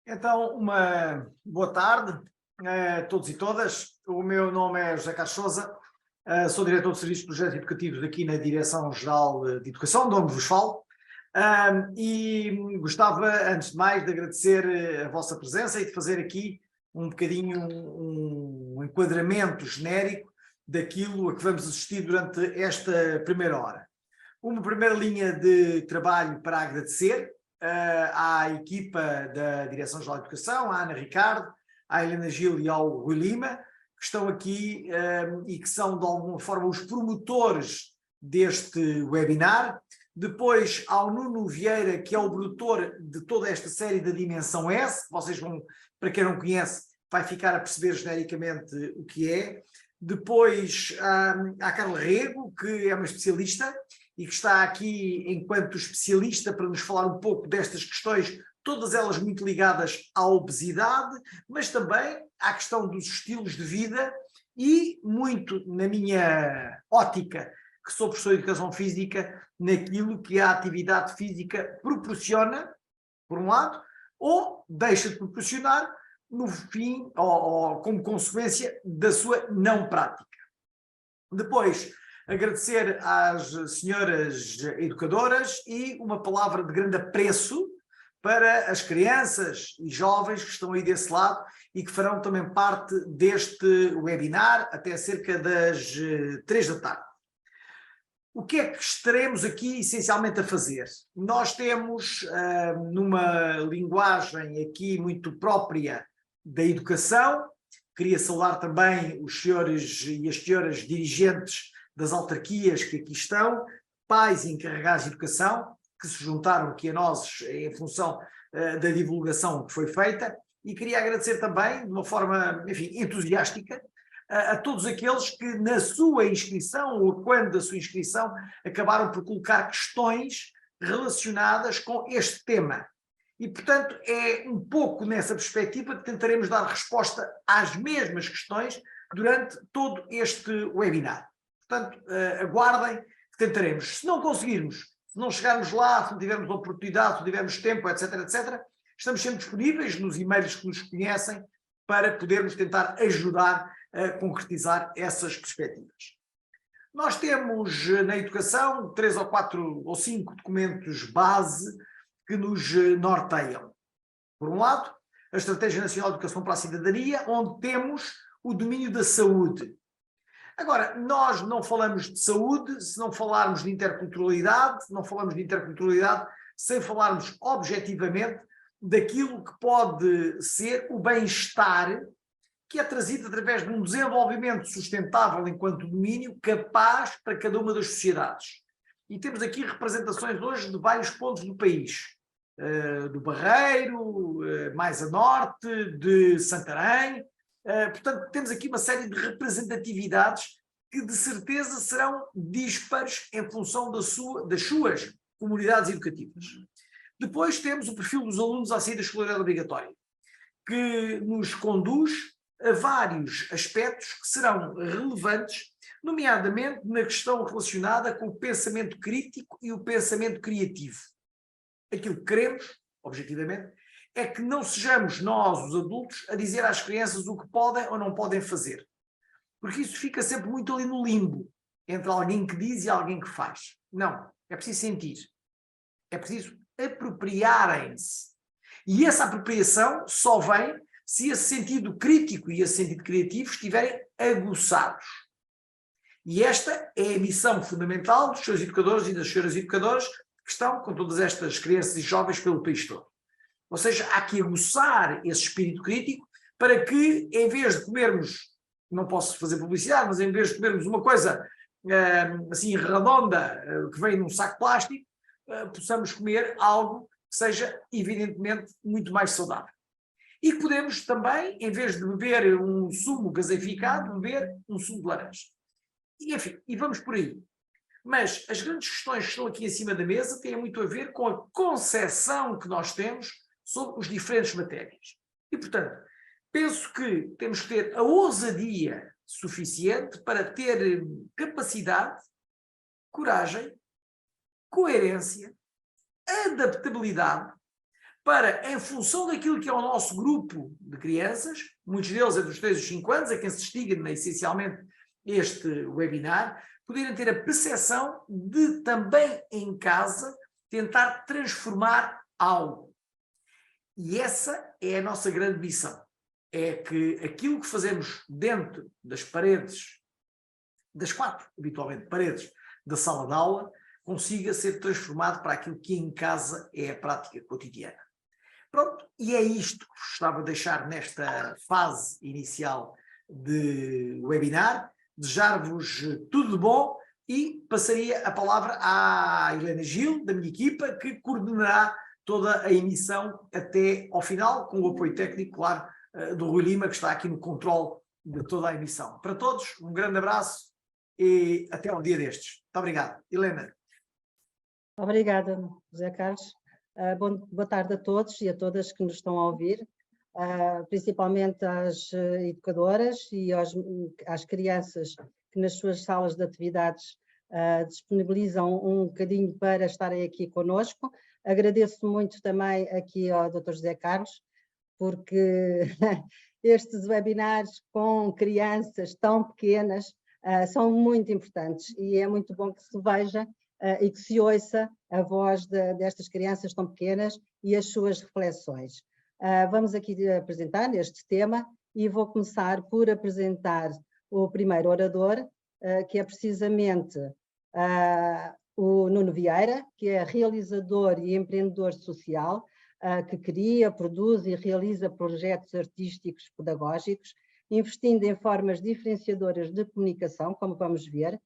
Então, uma boa tarde a todos e todas. O meu nome é José Carlos Sousa, sou diretor de Serviços de Projetos Educativos aqui na Direção-Geral de Educação, de onde vos falo, e gostava, antes de mais, de agradecer a vossa presença e de fazer aqui um bocadinho um enquadramento genérico daquilo a que vamos assistir durante esta primeira hora. Uma primeira linha de trabalho para agradecer à equipa da Direção-Geral de Educação, à Ana Ricardo, à Helena Gil e ao Rui Lima, que estão aqui e que são de alguma forma os promotores deste webinar. Depois ao Nuno Vieira, que é o produtor de toda esta série da Dimensão S, vocês vão, para quem não conhece, vai ficar a perceber genericamente o que é. Depois à Carla Rego, que é uma especialista, e que está aqui enquanto especialista para nos falar um pouco destas questões, todas elas muito ligadas à obesidade, mas também à questão dos estilos de vida e muito, na minha ótica, que sou professor de Educação Física, naquilo que a atividade física proporciona, por um lado, ou deixa de proporcionar no fim, ou como consequência da sua não prática. Depois, agradecer às senhoras educadoras e uma palavra de grande apreço para as crianças e jovens que estão aí desse lado e que farão também parte deste webinar até cerca das 3 da tarde. O que é que estaremos aqui essencialmente a fazer? Nós temos, numa linguagem aqui muito própria da educação, queria saudar também os senhores e as senhoras dirigentes das autarquias que aqui estão, pais encarregados de educação, que se juntaram aqui a nós em função da divulgação que foi feita, e queria agradecer também, de uma forma, enfim, entusiástica, a todos aqueles que na sua inscrição, ou quando da sua inscrição, acabaram por colocar questões relacionadas com este tema. E, portanto, é um pouco nessa perspectiva que tentaremos dar resposta às mesmas questões durante todo este webinar. Portanto, aguardem que tentaremos. Se não conseguirmos, se não chegarmos lá, se não tivermos oportunidade, se não tivermos tempo, etc., etc., estamos sempre disponíveis nos e-mails que nos conhecem para podermos tentar ajudar a concretizar essas perspectivas. Nós temos na educação 3 ou 4 ou 5 documentos base que nos norteiam. Por um lado, a Estratégia Nacional de Educação para a Cidadania, onde temos o domínio da saúde. Agora, nós não falamos de saúde se não falarmos de interculturalidade, não falamos de interculturalidade sem falarmos objetivamente daquilo que pode ser o bem-estar que é trazido através de um desenvolvimento sustentável enquanto domínio capaz para cada uma das sociedades. E temos aqui representações hoje de vários pontos do país, do Barreiro, mais a norte, de Santarém. Portanto, temos aqui uma série de representatividades que de certeza serão díspares em função das suas comunidades educativas. Depois temos o perfil dos alunos à saída da escolaridade obrigatória, que nos conduz a vários aspectos que serão relevantes, nomeadamente na questão relacionada com o pensamento crítico e o pensamento criativo. Aquilo que queremos, objetivamente, é que não sejamos nós, os adultos, a dizer às crianças o que podem ou não podem fazer. Porque isso fica sempre muito ali no limbo, entre alguém que diz e alguém que faz. Não, é preciso sentir. É preciso apropriarem-se. E essa apropriação só vem se esse sentido crítico e esse sentido criativo estiverem aguçados. E esta é a missão fundamental dos seus educadores e das senhoras educadoras que estão com todas estas crianças e jovens pelo país todo. Ou seja, há que aguçar esse espírito crítico para que, em vez de comermos, não posso fazer publicidade, mas em vez de comermos uma coisa assim redonda, que vem num saco plástico, possamos comer algo que seja evidentemente muito mais saudável. E podemos também, em vez de beber um sumo gaseificado, beber um sumo de laranja. E enfim, e vamos por aí. Mas as grandes questões que estão aqui em cima da mesa têm muito a ver com a concepção que nós temos sobre os diferentes matérias. E, portanto, penso que temos que ter a ousadia suficiente para ter capacidade, coragem, coerência, adaptabilidade para, em função daquilo que é o nosso grupo de crianças, muitos deles entre os 3 e os 5 anos, a quem se destina essencialmente este webinar, poderem ter a percepção de também em casa tentar transformar algo. E essa é a nossa grande missão. É que aquilo que fazemos dentro das paredes, das 4, habitualmente, paredes da sala de aula, consiga ser transformado para aquilo que em casa é a prática cotidiana. Pronto, e é isto que gostava de deixar nesta fase inicial de webinar. Desejar-vos tudo de bom e passaria a palavra à Helena Gil, da minha equipa, que coordenará toda a emissão até ao final, com o apoio técnico, claro, do Rui Lima, que está aqui no controle de toda a emissão. Para todos, um grande abraço e até um dia destes. Muito obrigado. Helena. Obrigada, José Carlos. Boa tarde a todos e a todas que nos estão a ouvir, principalmente às educadoras e às crianças que nas suas salas de atividades disponibilizam um bocadinho para estarem aqui conosco. Agradeço muito também aqui ao Dr. José Carlos, porque estes webinars com crianças tão pequenas são muito importantes e é muito bom que se veja e que se ouça a voz destas crianças tão pequenas e as suas reflexões. Vamos aqui apresentar este tema e vou começar por apresentar o primeiro orador, que é precisamente o Nuno Vieira, que é realizador e empreendedor social, que cria, produz e realiza projetos artísticos pedagógicos, investindo em formas diferenciadoras de comunicação, como vamos ver,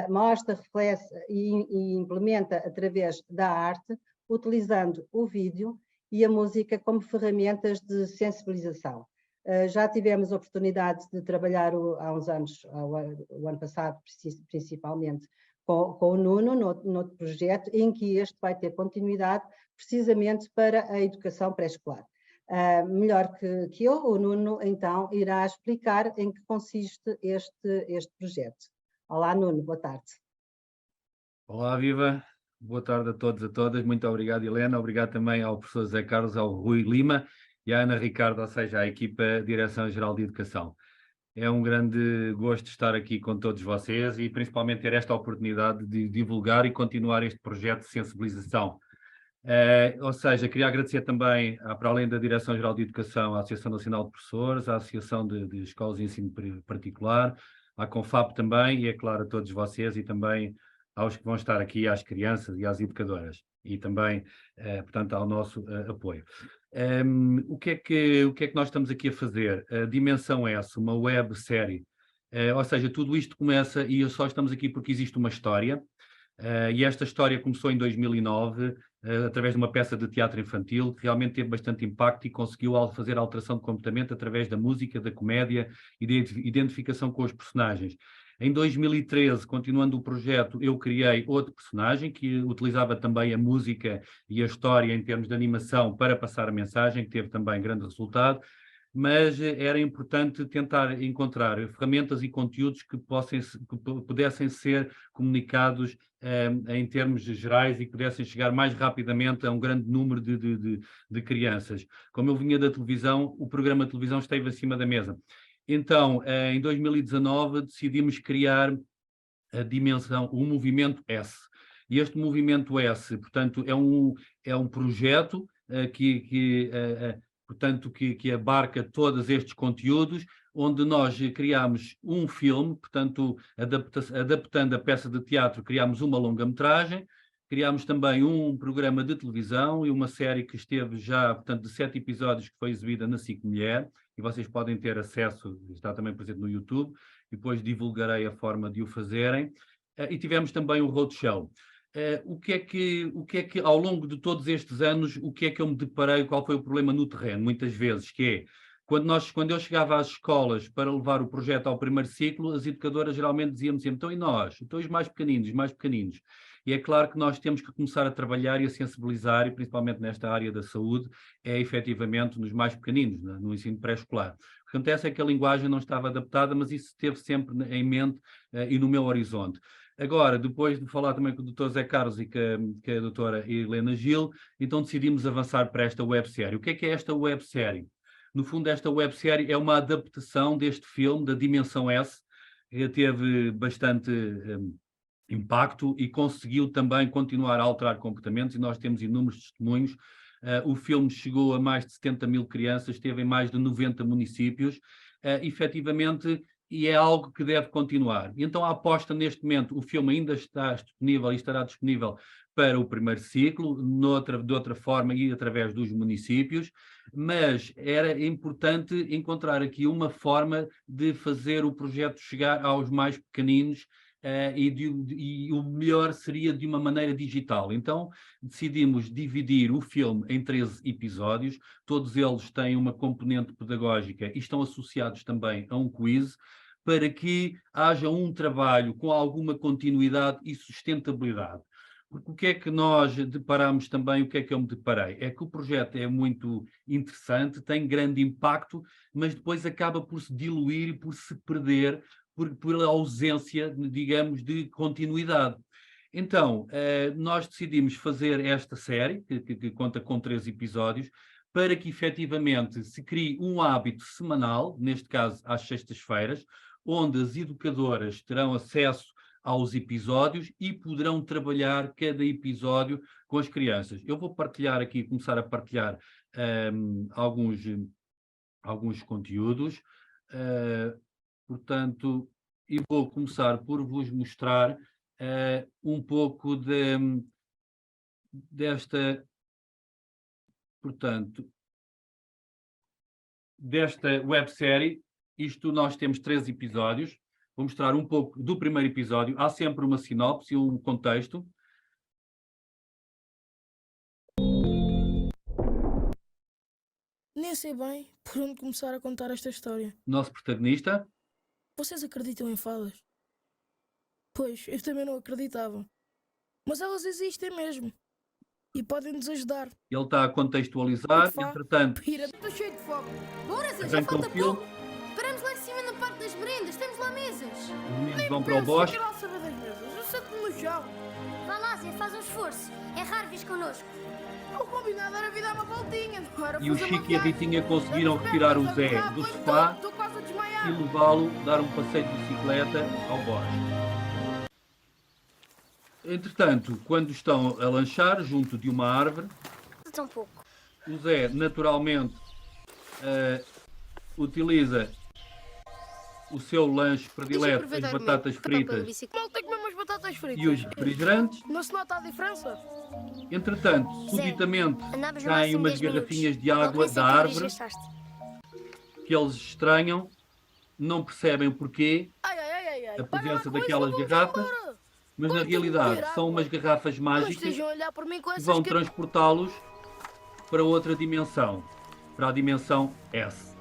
mostra, reflete e implementa através da arte, utilizando o vídeo e a música como ferramentas de sensibilização. Já tivemos a oportunidade de trabalhar há uns anos, o ano passado principalmente, com o Nuno, no projeto, em que este vai ter continuidade precisamente para a educação pré-escolar. Melhor que eu, o Nuno, então, irá explicar em que consiste este projeto. Olá, Nuno, boa tarde. Olá, viva. Boa tarde a todos e a todas. Muito obrigado, Helena. Obrigado também ao professor José Carlos, ao Rui Lima e à Ana Ricardo, ou seja, à equipa Direção-Geral de Educação. É um grande gosto estar aqui com todos vocês e principalmente ter esta oportunidade de divulgar e continuar este projeto de sensibilização. Ou seja, queria agradecer também, para além da Direção-Geral de Educação, à Associação Nacional de Professores, à Associação de Escolas de Ensino Particular, à CONFAP também e, é claro, a todos vocês e também aos que vão estar aqui, às crianças e às educadoras e também, portanto, ao nosso apoio. O que é que nós estamos aqui a fazer? A Dimensão S, uma websérie, ou seja, tudo isto começa e só estamos aqui porque existe uma história, e esta história começou em 2009, através de uma peça de teatro infantil, que realmente teve bastante impacto e conseguiu fazer alteração de comportamento através da música, da comédia e da identificação com os personagens. Em 2013, continuando o projeto, eu criei outro personagem que utilizava também a música e a história em termos de animação para passar a mensagem, que teve também grande resultado, mas era importante tentar encontrar ferramentas e conteúdos que pudessem ser comunicados em termos gerais e que pudessem chegar mais rapidamente a um grande número de crianças. Como eu vinha da televisão, o programa de televisão esteve acima da mesa. Então, em 2019, decidimos criar a dimensão, o Movimento S. E este Movimento S, portanto, é um projeto portanto, que abarca todos estes conteúdos, onde nós criámos um filme, portanto, adaptando a peça de teatro, criámos uma longa-metragem, criámos também um programa de televisão e uma série que esteve já, portanto, de 7 episódios, que foi exibida na SIC Mulher, e vocês podem ter acesso, está também presente no YouTube, e depois divulgarei a forma de o fazerem. E tivemos também o Roadshow. O que é que, ao longo de todos estes anos, o que é que eu me deparei, qual foi o problema no terreno, muitas vezes, que é, quando eu chegava às escolas para levar o projeto ao primeiro ciclo, as educadoras geralmente diziam-me sempre, então e nós? Então os mais pequeninos. E é claro que nós temos que começar a trabalhar e a sensibilizar, e principalmente nesta área da saúde, é efetivamente nos mais pequeninos, no ensino pré-escolar. O que acontece é que a linguagem não estava adaptada, mas isso esteve sempre em mente e no meu horizonte. Agora, depois de falar também com o Dr. Zé Carlos e com a doutora Helena Gil, então decidimos avançar para esta websérie. O que é esta websérie? No fundo, esta websérie é uma adaptação deste filme, da Dimensão S, que teve bastante impacto e conseguiu também continuar a alterar comportamentos, e nós temos inúmeros testemunhos. O filme chegou a mais de 70 mil crianças, esteve em mais de 90 municípios, efetivamente, e é algo que deve continuar. Então a aposta neste momento, o filme ainda está disponível e estará disponível para o primeiro ciclo, de outra forma e através dos municípios, mas era importante encontrar aqui uma forma de fazer o projeto chegar aos mais pequeninos, e o melhor seria de uma maneira digital. Então decidimos dividir o filme em 13 episódios, todos eles têm uma componente pedagógica e estão associados também a um quiz, para que haja um trabalho com alguma continuidade e sustentabilidade. Porque o que é que nós deparamos também, o que é que eu me deparei? É que o projeto é muito interessante, tem grande impacto, mas depois acaba por se diluir e por se perder pela ausência, digamos, de continuidade. Então, nós decidimos fazer esta série, que conta com 3 episódios, para que efetivamente se crie um hábito semanal, neste caso às sextas-feiras, onde as educadoras terão acesso aos episódios e poderão trabalhar cada episódio com as crianças. Eu vou partilhar aqui, começar a partilhar alguns conteúdos, portanto, e vou começar por vos mostrar um pouco desta websérie. Isto nós temos 3 episódios. Vou mostrar um pouco do primeiro episódio. Há sempre uma sinopse e um contexto. Nem sei bem por onde começar a contar esta história. Nosso protagonista. Vocês acreditam em fadas? Pois, eu também não acreditava. Mas elas existem mesmo. E podem nos ajudar. Ele está a contextualizar. Fá, Entretanto, estou cheio de fome. Bora, Zé, já arranca o falta filme. pouco. Paramos lá em cima na parte das merendas, temos lá mesas. Os meninos vão para o bosque. Eu saber das mesas. Eu sento-me no chão. Vá lá, Zé, faz um esforço. É raro vir connosco. O combinado era vir dar uma voltinha. Não era E o fazer uma Chico e a viagem. Ritinha conseguiram As retirar o pernas Zé a do borrar, sofá Estou quase a desmaiar. e levá-lo, dar um passeio de bicicleta ao bosque. Entretanto, quando estão a lanchar junto de uma árvore, Tão pouco. o Zé naturalmente utiliza o seu lanche predileto, as batatas fritas Mal tenho que comer umas batatas fritas. e os refrigerantes. Não se nota a diferença? Entretanto, subitamente caem umas garrafinhas de água da árvore que eles estranham, não percebem o porquê, Ai, ai, ai, ai. a Paga lá presença com isso, daquelas vamos garrafas, embora. mas na Ai, tenho que realidade beber são água. umas garrafas Não mágicas estejam a olhar por mim com que essas vão caras. transportá-los para outra dimensão, para a dimensão S.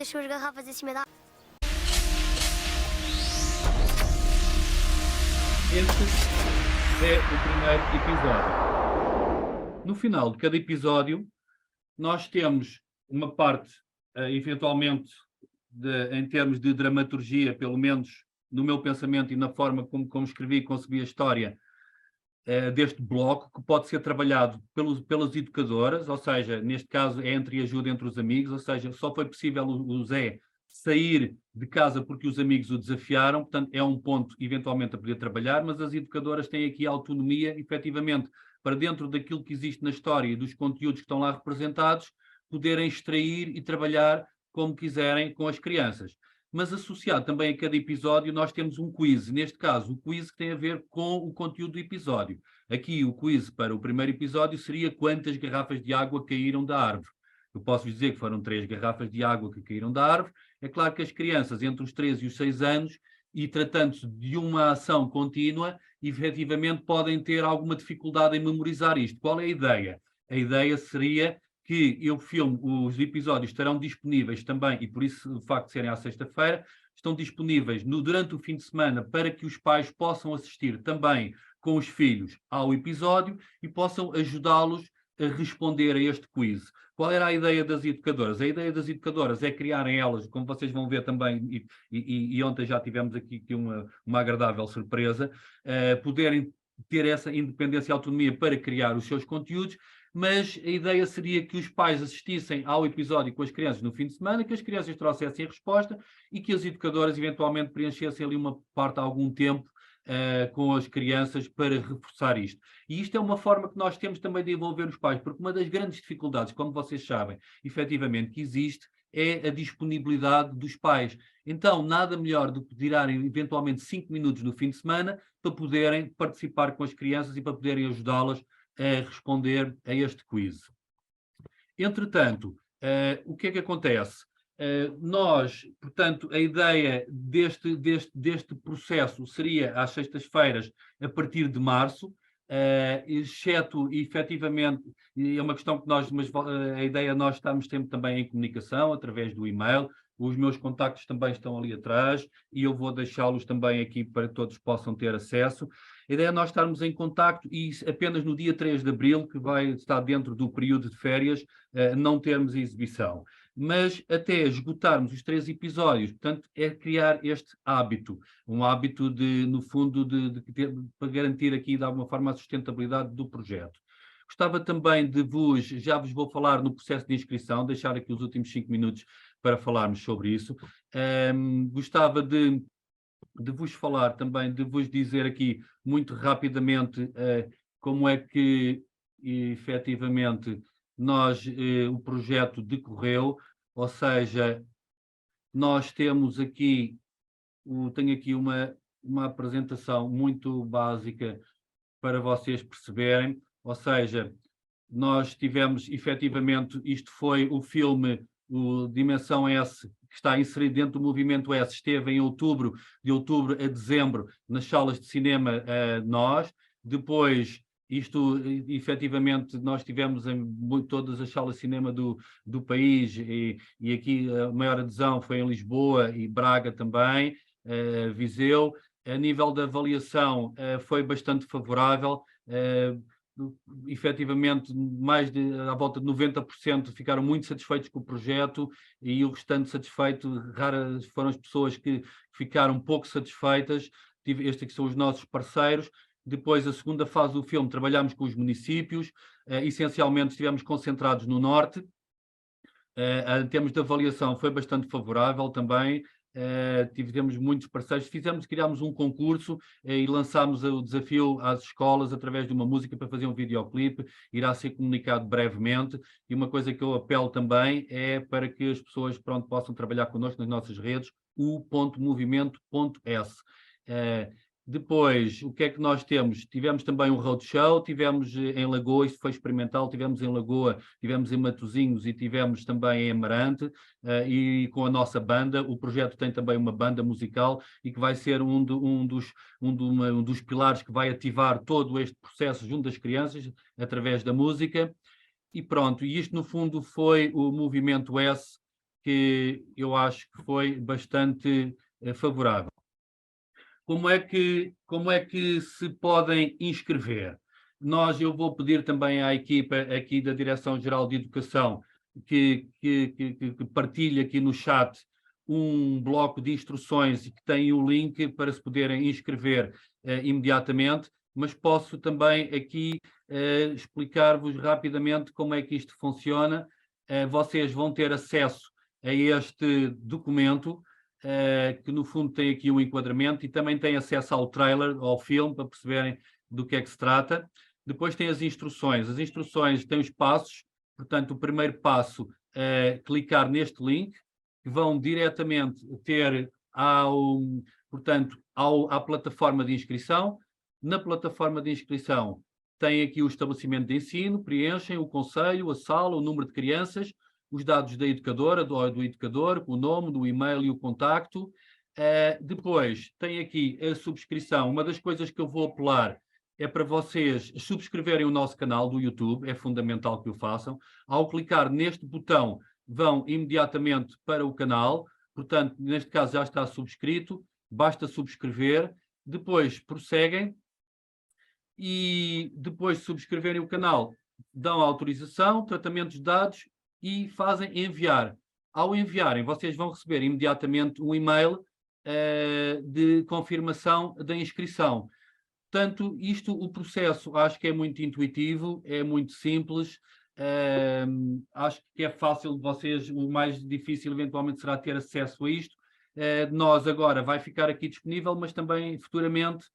Deixou as garrafas em cima da... Este é o primeiro episódio. No final de cada episódio, nós temos uma parte, eventualmente, em termos de dramaturgia, pelo menos no meu pensamento e na forma como escrevi e concebi a história, deste bloco, que pode ser trabalhado pelas educadoras, ou seja, neste caso é ajuda entre os amigos, ou seja, só foi possível o Zé sair de casa porque os amigos o desafiaram, portanto é um ponto eventualmente a poder trabalhar, mas as educadoras têm aqui autonomia, efetivamente, para dentro daquilo que existe na história e dos conteúdos que estão lá representados, poderem extrair e trabalhar como quiserem com as crianças. Mas associado também a cada episódio nós temos um quiz, neste caso o quiz que tem a ver com o conteúdo do episódio. Aqui o quiz para o primeiro episódio seria quantas garrafas de água caíram da árvore. Eu posso dizer que foram 3 garrafas de água que caíram da árvore. É claro que as crianças entre os 3 e os 6 anos, e tratando-se de uma ação contínua, efetivamente podem ter alguma dificuldade em memorizar isto. Qual é a ideia? A ideia seria que os episódios estarão disponíveis também, e por isso o facto de serem à sexta-feira, estão disponíveis durante o fim de semana para que os pais possam assistir também com os filhos ao episódio e possam ajudá-los responder a este quiz. Qual era a ideia das educadoras? A ideia das educadoras é criarem elas, como vocês vão ver também, e ontem já tivemos aqui uma agradável surpresa, poderem ter essa independência e autonomia para criar os seus conteúdos, mas a ideia seria que os pais assistissem ao episódio com as crianças no fim de semana, que as crianças trouxessem a resposta e que as educadoras eventualmente preenchessem ali uma parte, algum tempo, com as crianças para reforçar isto. E isto é uma forma que nós temos também de envolver os pais, porque uma das grandes dificuldades, como vocês sabem, efetivamente, que existe, é a disponibilidade dos pais. Então, nada melhor do que tirarem eventualmente 5 minutos no fim de semana para poderem participar com as crianças e para poderem ajudá-las a responder a este quiz. Entretanto, o que é que acontece? Nós, portanto, a ideia deste processo seria às sextas-feiras, a partir de março, exceto, efetivamente, é uma questão que nós, mas a ideia nós estamos sempre também em comunicação, através do e-mail, os meus contactos também estão ali atrás e eu vou deixá-los também aqui para que todos possam ter acesso. A ideia é nós estarmos em contacto e apenas no dia 3 de abril, que vai estar dentro do período de férias, não termos exibição. Mas até esgotarmos os 3 episódios, portanto, é criar este hábito, um hábito de, no fundo, para garantir aqui de alguma forma a sustentabilidade do projeto. Gostava também de já vos vou falar no processo de inscrição, deixar aqui os últimos 5 minutos para falarmos sobre isso. Gostava de vos falar também, de vos dizer aqui muito rapidamente como é que efetivamente o projeto decorreu, ou seja, nós temos aqui, tenho aqui uma apresentação muito básica para vocês perceberem, ou seja, nós tivemos efetivamente, isto foi o filme, o Dimensão S, que está inserido dentro do Movimento S, esteve em de outubro a dezembro, nas salas de cinema nós, depois isto, efetivamente, nós tivemos em todas as salas de cinema do país e aqui a maior adesão foi em Lisboa e Braga também, Viseu. A nível da avaliação foi bastante favorável, efetivamente à volta de 90% ficaram muito satisfeitos com o projeto e o restante satisfeito, raras foram as pessoas que ficaram pouco satisfeitas. Estes aqui são os nossos parceiros. Depois, a segunda fase do filme, trabalhámos com os municípios, essencialmente estivemos concentrados no norte. Em termos de avaliação, foi bastante favorável também. Tivemos muitos parceiros, criámos um concurso e lançámos o desafio às escolas através de uma música para fazer um videoclipe, irá ser comunicado brevemente, e uma coisa que eu apelo também é para que as pessoas possam trabalhar connosco nas nossas redes, o.movimento.s. Depois, o que é que nós temos? Tivemos também um roadshow, tivemos em Lagoa, isso foi experimental, tivemos em Lagoa, tivemos em Matosinhos e tivemos também em Amarante, e com a nossa banda. O projeto tem também uma banda musical e que vai ser um dos pilares que vai ativar todo este processo junto das crianças, através da música. E pronto, e isto no fundo foi o Movimento S, que eu acho que foi bastante favorável. Como é que se podem inscrever? Eu vou pedir também à equipa aqui da Direção-Geral de Educação que partilhe aqui no chat um bloco de instruções e que tem o link para se poderem inscrever imediatamente, mas posso também aqui explicar-vos rapidamente como é que isto funciona. Vocês vão ter acesso a este documento, que no fundo tem aqui um enquadramento e também tem acesso ao trailer, ao filme, para perceberem do que é que se trata. Depois tem as instruções têm os passos, portanto o primeiro passo é clicar neste link, que vão diretamente ter à plataforma de inscrição. Na plataforma de inscrição tem aqui o estabelecimento de ensino, preenchem o concelho, a sala, o número de crianças, os dados da educadora, do educador, o nome, do e-mail e o contacto. Depois tem aqui a subscrição. Uma das coisas que eu vou apelar é para vocês subscreverem o nosso canal do YouTube, é fundamental que o façam. Ao clicar neste botão, vão imediatamente para o canal, portanto, neste caso já está subscrito, basta subscrever, depois prosseguem, e depois de subscreverem o canal, dão autorização, tratamento de dados e fazem enviar. Ao enviarem, vocês vão receber imediatamente um e-mail de confirmação da inscrição. Portanto, o processo acho que é muito intuitivo, é muito simples, acho que é fácil de vocês, o mais difícil eventualmente será ter acesso a isto. Nós agora vai ficar aqui disponível, mas também futuramente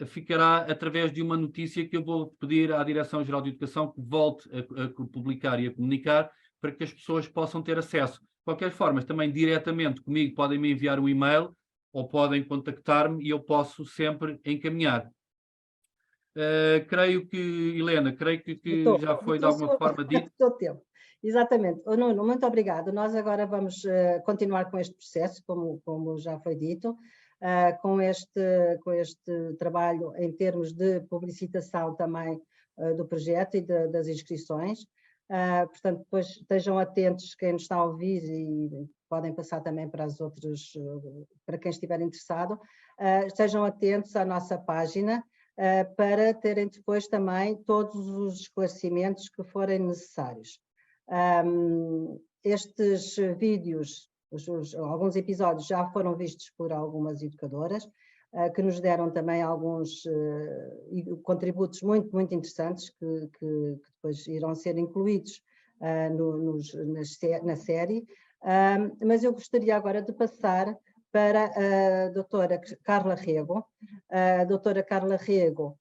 ficará através de uma notícia que eu vou pedir à Direção-Geral de Educação que volte a publicar e a comunicar para que as pessoas possam ter acesso. De qualquer forma, também diretamente comigo podem me enviar um e-mail ou podem contactar-me e eu posso sempre encaminhar. Creio que, Helena, creio que já foi de alguma forma dito. Do tempo. Exatamente. Nuno, muito obrigado. Nós agora vamos continuar com este processo, como já foi dito, com este trabalho em termos de publicitação também do projeto e das inscrições. Portanto, depois estejam atentos quem nos está a ouvir e podem passar também para as outras, para quem estiver interessado, estejam atentos à nossa página para terem depois também todos os esclarecimentos que forem necessários. Estes vídeos, alguns episódios já foram vistos por algumas educadoras, que nos deram também alguns contributos muito, muito interessantes que depois irão ser incluídos na série. Mas eu gostaria agora de passar para a doutora Carla Rego. A doutora Carla Rego,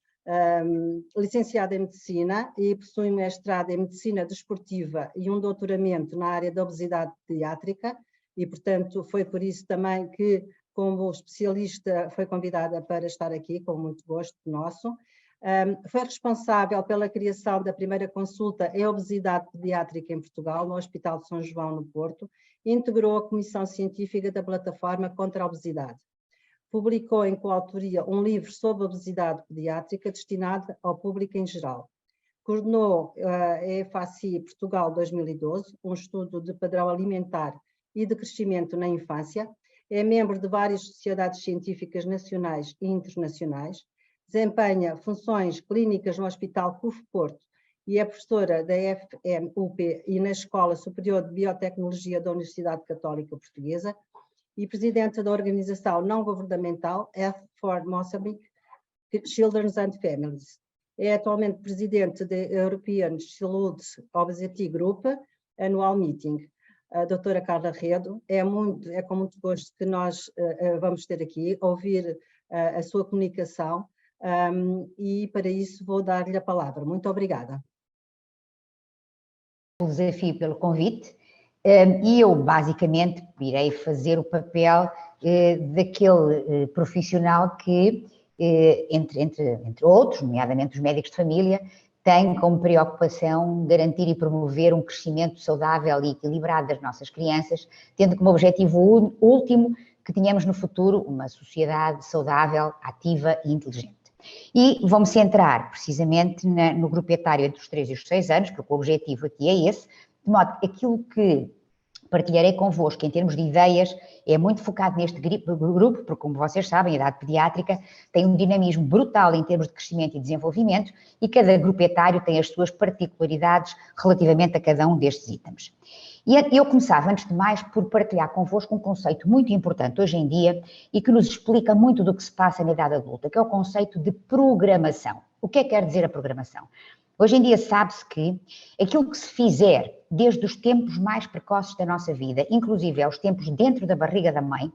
licenciada em Medicina e possui um mestrado em Medicina Desportiva e um doutoramento na área da obesidade pediátrica e, portanto, foi por isso também que, como especialista, foi convidada para estar aqui, com muito gosto nosso. Foi responsável pela criação da primeira consulta em obesidade pediátrica em Portugal, no Hospital de São João, no Porto, e integrou a Comissão Científica da Plataforma contra a Obesidade. Publicou em coautoria um livro sobre obesidade pediátrica destinado ao público em geral. Coordenou a EFACI Portugal 2012, um estudo de padrão alimentar e de crescimento na infância. É membro de várias sociedades científicas nacionais e internacionais. Desempenha funções clínicas no Hospital CUF Porto e é professora da FMUP e na Escola Superior de Biotecnologia da Universidade Católica Portuguesa e presidente da organização não-governamental Health for Mozambique Children and Families. É atualmente presidente da European Childhood Obesity Group Annual Meeting. A doutora Carla Rego, é com muito gosto que nós vamos ter aqui, ouvir a sua comunicação e para isso vou dar-lhe a palavra. Muito obrigada. O desafio pelo convite e eu basicamente irei fazer o papel daquele profissional que, entre outros, nomeadamente os médicos de família, tem como preocupação garantir e promover um crescimento saudável e equilibrado das nossas crianças, tendo como objetivo último que tenhamos no futuro uma sociedade saudável, ativa e inteligente. E vou-me centrar precisamente no grupo etário entre os 3 e os 6 anos, porque o objetivo aqui é esse, de modo que aquilo que partilharei convosco em termos de ideias é muito focado neste grupo, porque como vocês sabem, a idade pediátrica tem um dinamismo brutal em termos de crescimento e desenvolvimento e cada grupo etário tem as suas particularidades relativamente a cada um destes itens. E eu começava, antes de mais, por partilhar convosco um conceito muito importante hoje em dia e que nos explica muito do que se passa na idade adulta, que é o conceito de programação. O que é que quer dizer a programação? Hoje em dia sabe-se que aquilo que se fizer desde os tempos mais precoces da nossa vida, inclusive aos tempos dentro da barriga da mãe,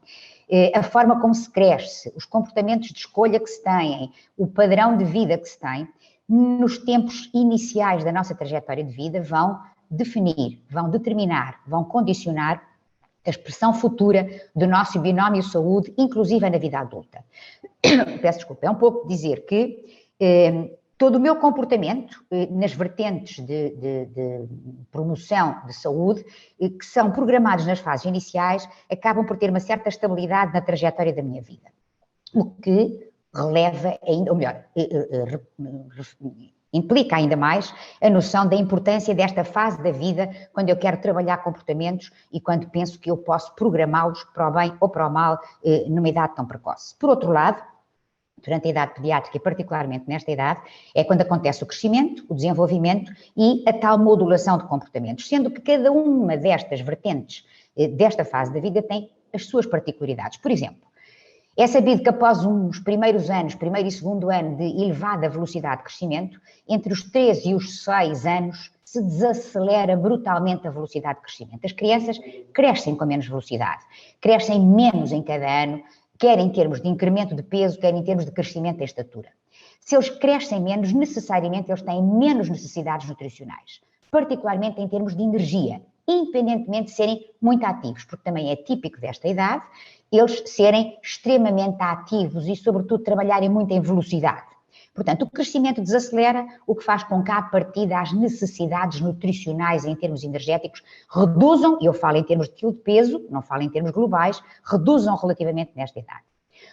a forma como se cresce, os comportamentos de escolha que se têm, o padrão de vida que se tem, nos tempos iniciais da nossa trajetória de vida vão definir, vão determinar, vão condicionar a expressão futura do nosso binómio saúde, inclusive na vida adulta. Peço desculpa, é um pouco dizer que todo o meu comportamento nas vertentes de promoção de saúde, que são programados nas fases iniciais, acabam por ter uma certa estabilidade na trajetória da minha vida. O que releva ainda, ou melhor, implica ainda mais a noção da importância desta fase da vida quando eu quero trabalhar comportamentos e quando penso que eu posso programá-los para o bem ou para o mal numa idade tão precoce. Por outro lado, durante a idade pediátrica e particularmente nesta idade, é quando acontece o crescimento, o desenvolvimento e a tal modulação de comportamentos, sendo que cada uma destas vertentes desta fase da vida tem as suas particularidades. Por exemplo, é sabido que após uns primeiros anos, primeiro e segundo ano de elevada velocidade de crescimento, entre os 3 e os 6 anos se desacelera brutalmente a velocidade de crescimento. As crianças crescem com menos velocidade, crescem menos em cada ano, quer em termos de incremento de peso, quer em termos de crescimento da estatura. Se eles crescem menos, necessariamente eles têm menos necessidades nutricionais, particularmente em termos de energia, independentemente de serem muito ativos, porque também é típico desta idade, eles serem extremamente ativos e, sobretudo, trabalharem muito em velocidade. Portanto, o crescimento desacelera, o que faz com que, à partida, as necessidades nutricionais em termos energéticos reduzam, e eu falo em termos de quilo de peso, não falo em termos globais, reduzam relativamente nesta idade.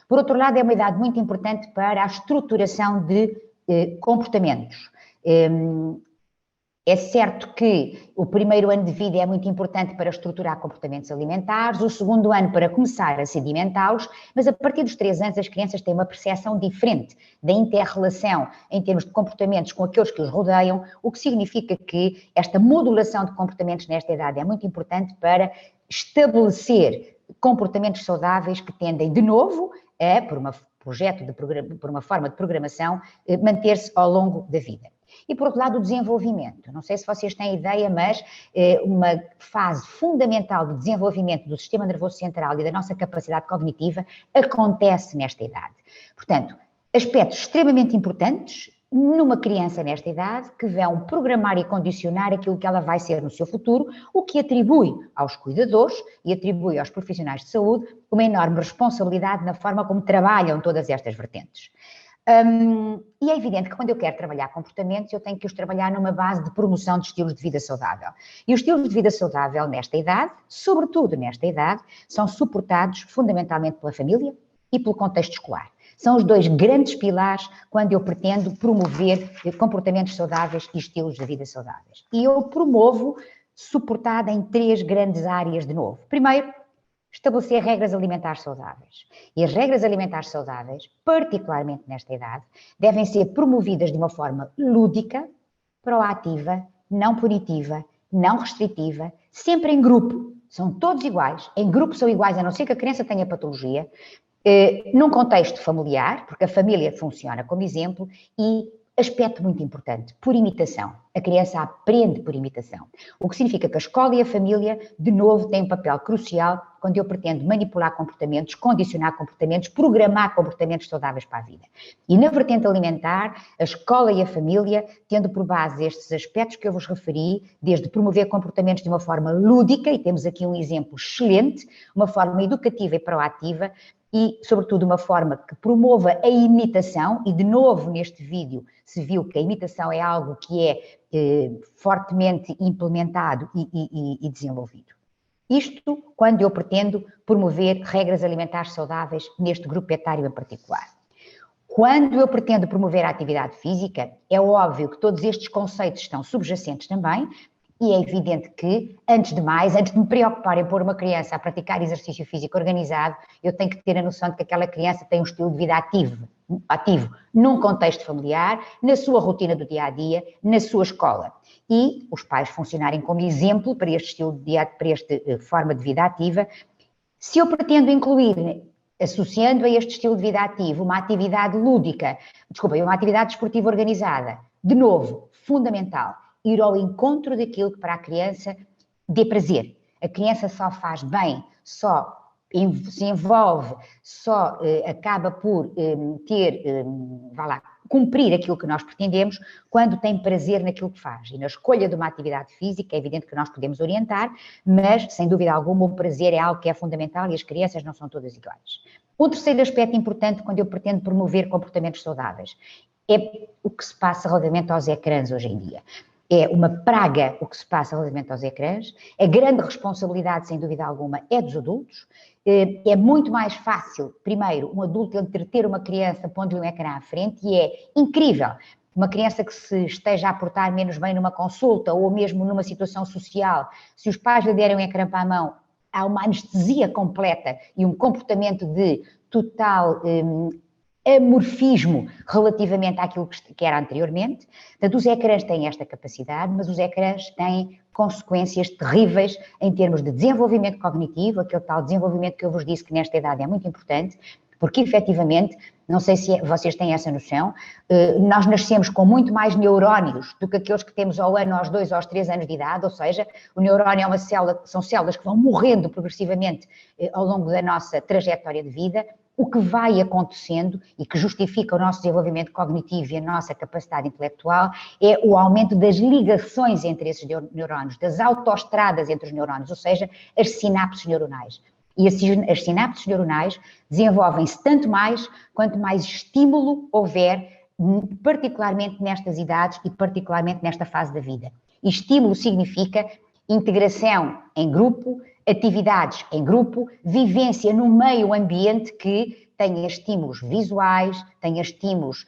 Por outro lado, é uma idade muito importante para a estruturação de comportamentos. É certo que o primeiro ano de vida é muito importante para estruturar comportamentos alimentares, o segundo ano para começar a sedimentá-los, mas a partir dos 3 anos as crianças têm uma percepção diferente da inter-relação em termos de comportamentos com aqueles que os rodeiam, o que significa que esta modulação de comportamentos nesta idade é muito importante para estabelecer comportamentos saudáveis que tendem, de novo, por uma forma de programação, manter-se ao longo da vida. E, por outro lado, o desenvolvimento. Não sei se vocês têm ideia, mas uma fase fundamental de desenvolvimento do sistema nervoso central e da nossa capacidade cognitiva acontece nesta idade. Portanto, aspectos extremamente importantes numa criança nesta idade que vão programar e condicionar aquilo que ela vai ser no seu futuro, o que atribui aos cuidadores e atribui aos profissionais de saúde uma enorme responsabilidade na forma como trabalham todas estas vertentes. E é evidente que quando eu quero trabalhar comportamentos, eu tenho que os trabalhar numa base de promoção de estilos de vida saudável. E os estilos de vida saudável nesta idade, sobretudo nesta idade, são suportados fundamentalmente pela família e pelo contexto escolar. São os 2 grandes pilares quando eu pretendo promover comportamentos saudáveis e estilos de vida saudáveis. E eu promovo suportada em 3 grandes áreas de novo. Primeiro, estabelecer regras alimentares saudáveis. E as regras alimentares saudáveis, particularmente nesta idade, devem ser promovidas de uma forma lúdica, proativa, não punitiva, não restritiva, sempre em grupo. São todos iguais. Em grupo são iguais, a não ser que a criança tenha patologia, num contexto familiar, porque a família funciona como exemplo, e aspecto muito importante, por imitação. A criança aprende por imitação. O que significa que a escola e a família, de novo, têm um papel crucial quando eu pretendo manipular comportamentos, condicionar comportamentos, programar comportamentos saudáveis para a vida. E na vertente alimentar, a escola e a família, tendo por base estes aspectos que eu vos referi, desde promover comportamentos de uma forma lúdica, e temos aqui um exemplo excelente, uma forma educativa e proativa, e, sobretudo, uma forma que promova a imitação, e de novo neste vídeo se viu que a imitação é algo que é fortemente implementado e desenvolvido. Isto quando eu pretendo promover regras alimentares saudáveis neste grupo etário em particular. Quando eu pretendo promover a atividade física, é óbvio que todos estes conceitos estão subjacentes também, e é evidente que, antes de mais, antes de me preocupar em pôr uma criança a praticar exercício físico organizado, eu tenho que ter a noção de que aquela criança tem um estilo de vida ativo num contexto familiar, na sua rotina do dia-a-dia, na sua escola. E os pais funcionarem como exemplo para este estilo de dia, para esta forma de vida ativa. Se eu pretendo incluir, associando a este estilo de vida ativo, uma atividade lúdica, uma atividade desportiva organizada, de novo, fundamental, ir ao encontro daquilo que para a criança dê prazer. A criança só faz bem, só se envolve, só acaba por cumprir aquilo que nós pretendemos quando tem prazer naquilo que faz. E na escolha de uma atividade física, é evidente que nós podemos orientar, mas, sem dúvida alguma, o prazer é algo que é fundamental e as crianças não são todas iguais. Um terceiro aspecto importante quando eu pretendo promover comportamentos saudáveis é o que se passa relativamente aos ecrãs hoje em dia. É uma praga o que se passa relativamente aos ecrãs. A grande responsabilidade, sem dúvida alguma, é dos adultos. É muito mais fácil, primeiro, um adulto entreter uma criança pondo-lhe um ecrã à frente, e é incrível uma criança que se esteja a portar menos bem numa consulta ou mesmo numa situação social, se os pais lhe derem um ecrã para a mão, há uma anestesia completa e um comportamento de total amorfismo relativamente àquilo que era anteriormente. Portanto, os ecrãs têm esta capacidade, mas os ecrãs têm consequências terríveis em termos de desenvolvimento cognitivo, aquele tal desenvolvimento que eu vos disse que nesta idade é muito importante, porque efetivamente, não sei se vocês têm essa noção, nós nascemos com muito mais neurónios do que aqueles que temos ao ano, aos 2, aos 3 anos de idade, ou seja, o neurónio é uma célula, são células que vão morrendo progressivamente ao longo da nossa trajetória de vida. O que vai acontecendo e que justifica o nosso desenvolvimento cognitivo e a nossa capacidade intelectual é o aumento das ligações entre esses neurónios, das autoestradas entre os neurónios, ou seja, as sinapses neuronais. E as sinapses neuronais desenvolvem-se tanto mais quanto mais estímulo houver, particularmente nestas idades e particularmente nesta fase da vida. E estímulo significa integração em grupo, atividades em grupo, vivência no meio ambiente que tenha estímulos visuais, tenha estímulos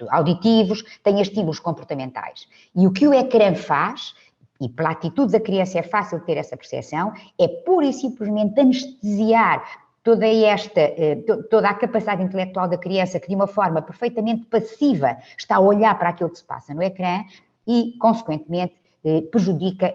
auditivos, tenha estímulos comportamentais. E o que o ecrã faz, e pela atitude da criança é fácil ter essa percepção, é pura e simplesmente anestesiar toda a capacidade intelectual da criança, que de uma forma perfeitamente passiva está a olhar para aquilo que se passa no ecrã e, consequentemente, prejudica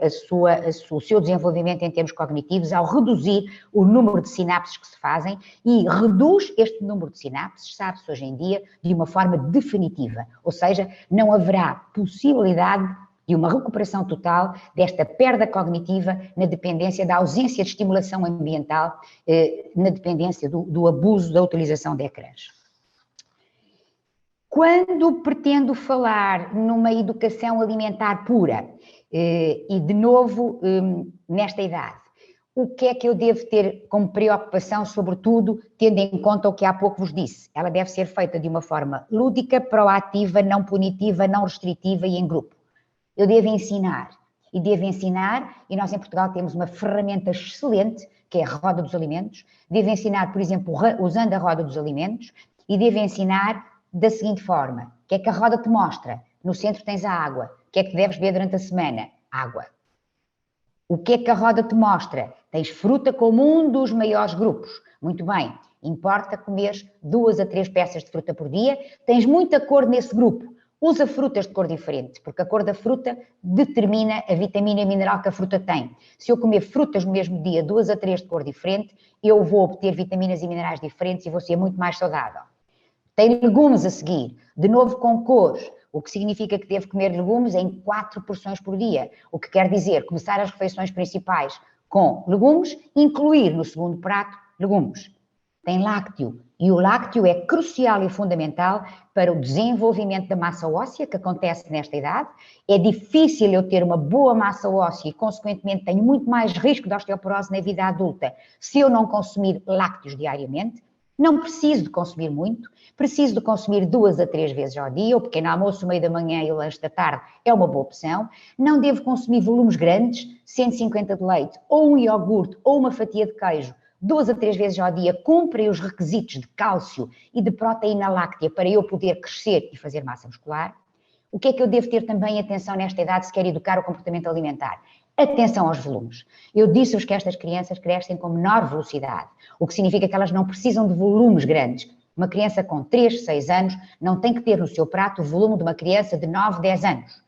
o seu desenvolvimento em termos cognitivos ao reduzir o número de sinapses que se fazem e reduz este número de sinapses, sabe-se hoje em dia, de uma forma definitiva, ou seja, não haverá possibilidade de uma recuperação total desta perda cognitiva na dependência da ausência de estimulação ambiental, na dependência do abuso da utilização de ecrãs. Quando pretendo falar numa educação alimentar pura, e de novo nesta idade, o que é que eu devo ter como preocupação, sobretudo tendo em conta o que há pouco vos disse? Ela deve ser feita de uma forma lúdica, proativa, não punitiva, não restritiva e em grupo. Eu devo ensinar, e nós em Portugal temos uma ferramenta excelente, que é a roda dos alimentos. Devo ensinar, por exemplo, usando a roda dos alimentos, e devo ensinar da seguinte forma: o que é que a roda te mostra? No centro tens a água. O que é que deves beber durante a semana? Água. O que é que a roda te mostra? Tens fruta como um dos maiores grupos. Muito bem, importa comer 2 a 3 peças de fruta por dia. Tens muita cor nesse grupo. Usa frutas de cor diferente, porque a cor da fruta determina a vitamina e mineral que a fruta tem. Se eu comer frutas no mesmo dia, 2 a 3 de cor diferente, eu vou obter vitaminas e minerais diferentes e vou ser muito mais saudável. Tem legumes a seguir, de novo com cores, o que significa que devo comer legumes em 4 porções por dia, o que quer dizer começar as refeições principais com legumes, incluir no segundo prato legumes. Tem lácteo, e o lácteo é crucial e fundamental para o desenvolvimento da massa óssea, que acontece nesta idade. É difícil eu ter uma boa massa óssea e, consequentemente, tenho muito mais risco de osteoporose na vida adulta se eu não consumir lácteos diariamente. Não preciso de consumir muito, preciso de consumir 2 a 3 vezes ao dia, o pequeno almoço, o meio da manhã e o lanche da tarde é uma boa opção. Não devo consumir volumes grandes, 150 de leite, ou um iogurte, ou uma fatia de queijo, 2 a 3 vezes ao dia, cumprem os requisitos de cálcio e de proteína láctea para eu poder crescer e fazer massa muscular. O que é que eu devo ter também atenção nesta idade se quer educar o comportamento alimentar? Atenção aos volumes. Eu disse-vos que estas crianças crescem com menor velocidade, o que significa que elas não precisam de volumes grandes. Uma criança com 3, 6 anos não tem que ter no seu prato o volume de uma criança de 9, 10 anos.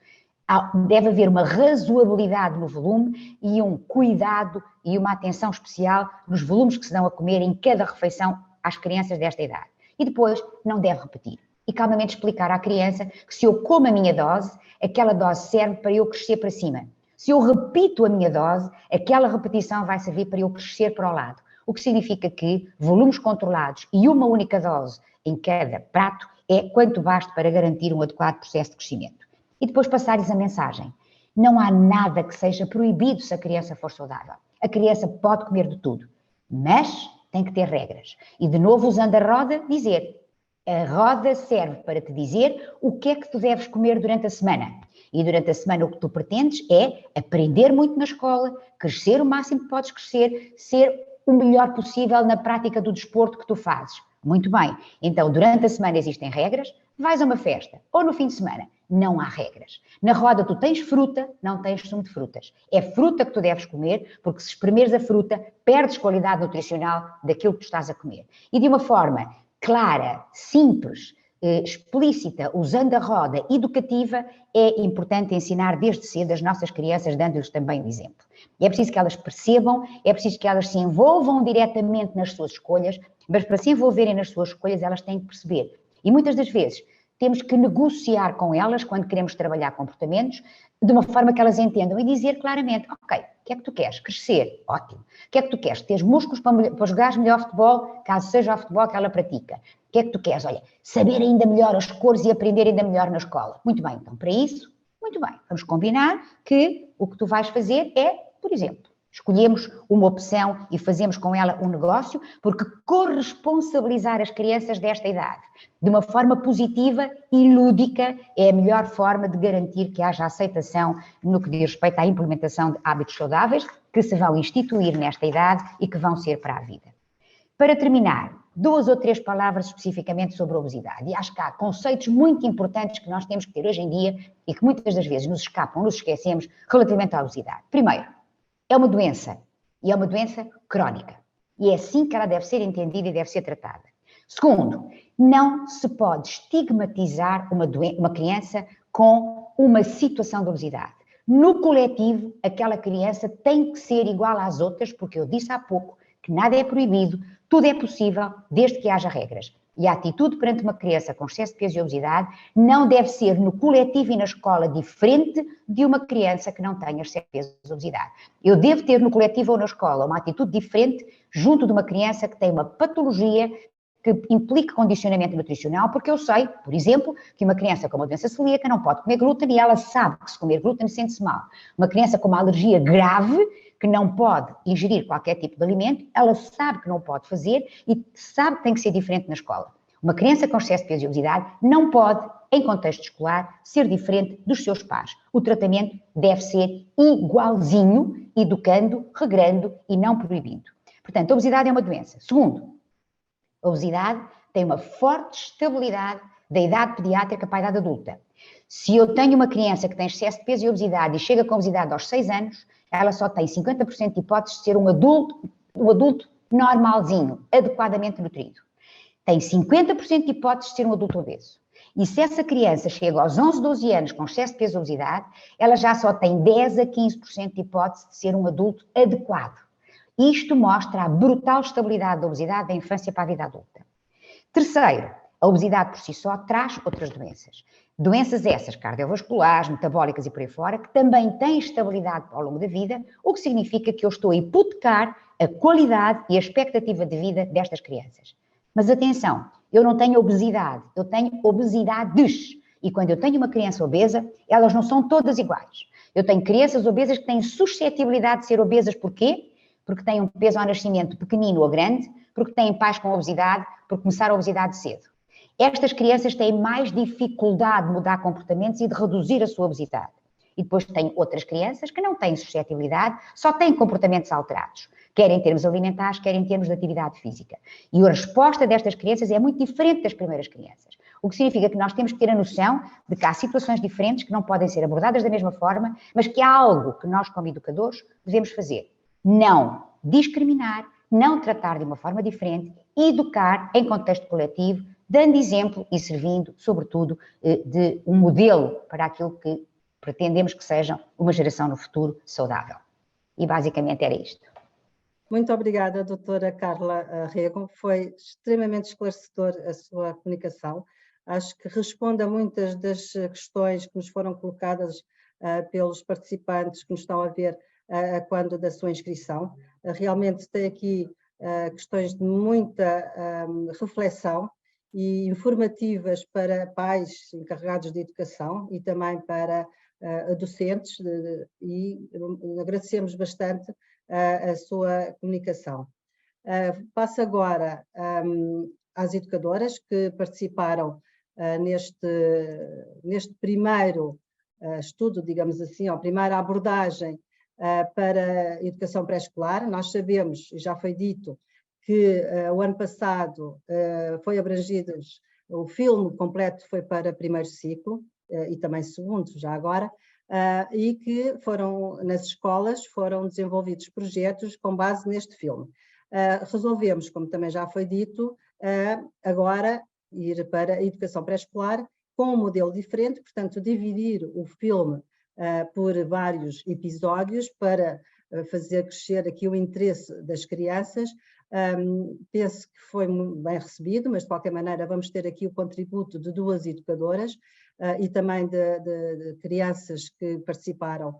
Deve haver uma razoabilidade no volume e um cuidado e uma atenção especial nos volumes que se dão a comer em cada refeição às crianças desta idade. E depois não deve repetir. E calmamente explicar à criança que se eu como a minha dose, aquela dose serve para eu crescer para cima. Se eu repito a minha dose, aquela repetição vai servir para eu crescer para o lado. O que significa que volumes controlados e uma única dose em cada prato é quanto basta para garantir um adequado processo de crescimento. E depois passar-lhes a mensagem. Não há nada que seja proibido se a criança for saudável. A criança pode comer de tudo, mas tem que ter regras. E de novo, usando a roda, dizer: a roda serve para te dizer o que é que tu deves comer durante a semana. E durante a semana o que tu pretendes é aprender muito na escola, crescer o máximo que podes crescer, ser o melhor possível na prática do desporto que tu fazes. Muito bem, então durante a semana existem regras, vais a uma festa ou no fim de semana, não há regras. Na roda tu tens fruta, não tens sumo de frutas. É fruta que tu deves comer, porque se espremeres a fruta, perdes qualidade nutricional daquilo que tu estás a comer. E de uma forma clara, simples, explícita, usando a roda educativa, é importante ensinar desde cedo as nossas crianças, dando-lhes também o exemplo. É preciso que elas percebam, é preciso que elas se envolvam diretamente nas suas escolhas, mas para se envolverem nas suas escolhas elas têm que perceber. E muitas das vezes temos que negociar com elas quando queremos trabalhar comportamentos, de uma forma que elas entendam e dizer claramente, ok, o que é que tu queres? Crescer? Ótimo. O que é que tu queres? Teres músculos para jogares melhor futebol, caso seja o futebol que ela pratica. O que é que tu queres? Olha, saber ainda melhor as cores e aprender ainda melhor na escola. Muito bem, então para isso, muito bem, vamos combinar que o que tu vais fazer é, por exemplo, escolhemos uma opção e fazemos com ela um negócio, porque corresponsabilizar as crianças desta idade de uma forma positiva e lúdica é a melhor forma de garantir que haja aceitação no que diz respeito à implementação de hábitos saudáveis que se vão instituir nesta idade e que vão ser para a vida. Para terminar, 2 ou 3 palavras especificamente sobre a obesidade. E acho que há conceitos muito importantes que nós temos que ter hoje em dia e que muitas das vezes nos escapam, nos esquecemos relativamente à obesidade. Primeiro, é uma doença e é uma doença crónica. E é assim que ela deve ser entendida e deve ser tratada. Segundo, não se pode estigmatizar uma criança com uma situação de obesidade. No coletivo, aquela criança tem que ser igual às outras, porque eu disse há pouco que nada é proibido, tudo é possível, desde que haja regras. E a atitude perante uma criança com excesso de peso e obesidade não deve ser no coletivo e na escola diferente de uma criança que não tenha excesso de peso e obesidade. Eu devo ter no coletivo ou na escola uma atitude diferente junto de uma criança que tem uma patologia que implique condicionamento nutricional, porque eu sei, por exemplo, que uma criança com uma doença celíaca não pode comer glúten e ela sabe que se comer glúten sente-se mal. Uma criança com uma alergia grave, que não pode ingerir qualquer tipo de alimento, ela sabe que não pode fazer e sabe que tem que ser diferente na escola. Uma criança com excesso de peso e obesidade não pode, em contexto escolar, ser diferente dos seus pares. O tratamento deve ser igualzinho, educando, regrando e não proibindo. Portanto, a obesidade é uma doença. Segundo, a obesidade tem uma forte estabilidade da idade pediátrica para a idade adulta. Se eu tenho uma criança que tem excesso de peso e obesidade e chega com obesidade aos 6 anos, ela só tem 50% de hipóteses de ser um adulto normalzinho, adequadamente nutrido. Tem 50% de hipóteses de ser um adulto obeso. E se essa criança chega aos 11, 12 anos com excesso de peso e obesidade, ela já só tem 10 a 15% de hipótese de ser um adulto adequado. Isto mostra a brutal estabilidade da obesidade da infância para a vida adulta. Terceiro, a obesidade por si só traz outras doenças. Doenças essas, cardiovasculares, metabólicas e por aí fora, que também têm estabilidade ao longo da vida, o que significa que eu estou a hipotecar a qualidade e a expectativa de vida destas crianças. Mas atenção, eu não tenho obesidade, eu tenho obesidades. E quando eu tenho uma criança obesa, elas não são todas iguais. Eu tenho crianças obesas que têm suscetibilidade de ser obesas, porquê? Porque têm um peso ao nascimento pequenino ou grande, porque têm pais com obesidade, porque começaram a obesidade cedo. Estas crianças têm mais dificuldade de mudar comportamentos e de reduzir a sua obesidade. E depois tem outras crianças que não têm suscetibilidade, só têm comportamentos alterados, quer em termos alimentares, quer em termos de atividade física. E a resposta destas crianças é muito diferente das primeiras crianças. O que significa que nós temos que ter a noção de que há situações diferentes que não podem ser abordadas da mesma forma, mas que há algo que nós, como educadores, devemos fazer. Não discriminar, não tratar de uma forma diferente, educar em contexto coletivo, dando exemplo e servindo, sobretudo, de um modelo para aquilo que pretendemos que seja uma geração no futuro saudável. E basicamente era isto. Muito obrigada, doutora Carla Rego. Foi extremamente esclarecedor a sua comunicação. Acho que responde a muitas das questões que nos foram colocadas pelos participantes que nos estão a ver quando da sua inscrição. Realmente tem aqui questões de muita reflexão e informativas para pais encarregados de educação e também para docentes, e agradecemos bastante a sua comunicação. Passo agora às educadoras que participaram neste primeiro estudo, digamos assim, ou primeira abordagem para a educação pré-escolar. Nós sabemos, já foi dito, que o ano passado foi abrangido, o filme completo foi para primeiro ciclo, e também segundo, já agora, e que nas escolas foram desenvolvidos projetos com base neste filme. Resolvemos, como também já foi dito, agora ir para a educação pré-escolar com um modelo diferente, portanto, dividir o filme por vários episódios para fazer crescer aqui o interesse das crianças. Penso que foi bem recebido, mas de qualquer maneira vamos ter aqui o contributo de 2 educadoras e também de crianças que participaram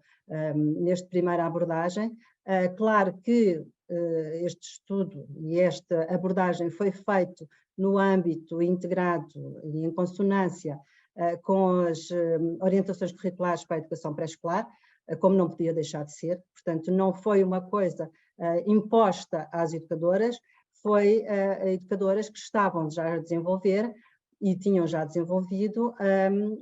nesta primeira abordagem. Claro que este estudo e esta abordagem foi feito no âmbito integrado e em consonância com as orientações curriculares para a educação pré-escolar, como não podia deixar de ser. Portanto, não foi uma coisa imposta às educadoras, foi a educadoras que estavam já a desenvolver e tinham já desenvolvido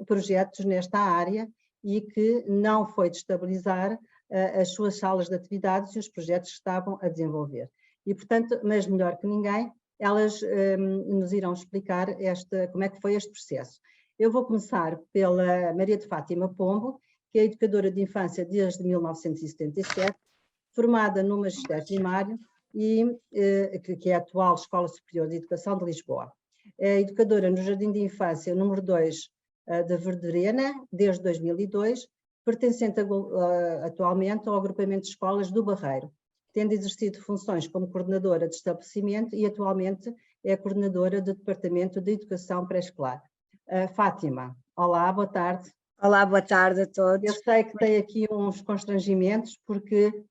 projetos nesta área e que não foi destabilizar as suas salas de atividades e os projetos que estavam a desenvolver. E, portanto, mas melhor que ninguém, elas nos irão explicar como é que foi este processo. Eu vou começar pela Maria de Fátima Pombo, que é educadora de infância desde 1977, formada no magistério primário e que é a atual Escola Superior de Educação de Lisboa. É educadora no Jardim de Infância número 2 da Verdelena, desde 2002, pertencente atualmente ao agrupamento de escolas do Barreiro, tendo exercido funções como coordenadora de estabelecimento e atualmente é coordenadora do Departamento de Educação Pré-Escolar. Fátima, olá, boa tarde. Olá, boa tarde a todos. Eu sei que tem aqui uns constrangimentos, porque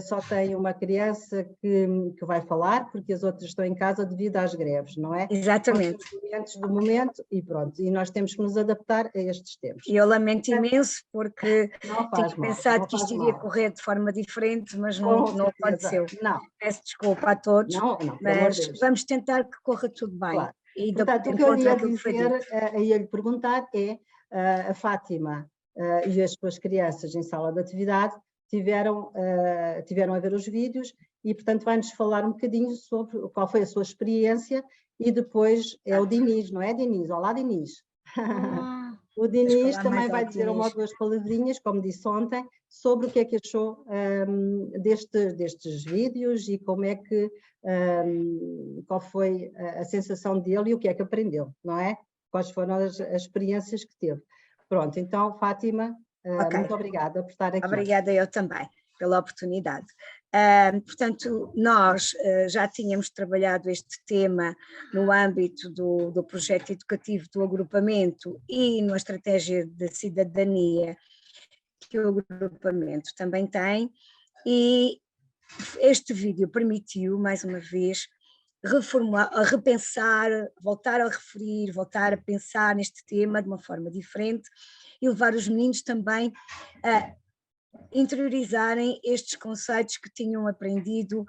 só tem uma criança que vai falar, porque as outras estão em casa devido às greves, não é? Exatamente. Constrangimentos do momento e pronto, e nós temos que nos adaptar a estes tempos. E eu lamento imenso, porque tinha pensado que isto iria correr de forma diferente, mas não aconteceu. Não. Peço desculpa a todos, não, mas vamos tentar que corra tudo bem. Claro. E portanto, o que eu ia dizer, ia lhe perguntar é, a Fátima e as suas crianças em sala de atividade tiveram a ver os vídeos e, portanto, vai-nos falar um bocadinho sobre qual foi a sua experiência e depois é o Diniz, não é, Diniz? Olá, Diniz. O Diniz também vai dizer uma ou duas palavrinhas, como disse ontem, sobre o que é que achou destes vídeos e como é que, qual foi a sensação dele e o que é que aprendeu, não é? Quais foram as experiências que teve. Pronto, então, Fátima, muito obrigada por estar aqui. Obrigada eu também pela oportunidade. Portanto, nós já tínhamos trabalhado este tema no âmbito do projeto educativo do agrupamento e na estratégia de cidadania que o agrupamento também tem, e este vídeo permitiu, mais uma vez, reformular, repensar, voltar a referir, voltar a pensar neste tema de uma forma diferente e levar os meninos também a interiorizarem estes conceitos que tinham aprendido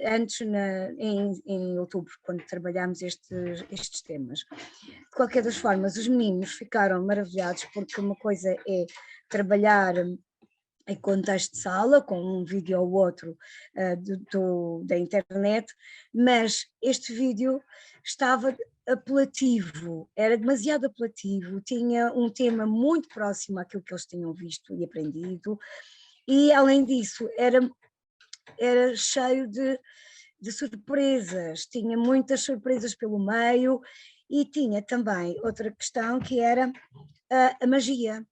antes em outubro, quando trabalhámos estes temas. De qualquer das formas, os meninos ficaram maravilhados, porque uma coisa é trabalhar em contexto de sala, com um vídeo ou outro da internet, mas este vídeo estava apelativo, era demasiado apelativo, tinha um tema muito próximo àquilo que eles tinham visto e aprendido, e além disso era cheio de surpresas, tinha muitas surpresas pelo meio, e tinha também outra questão que era a magia.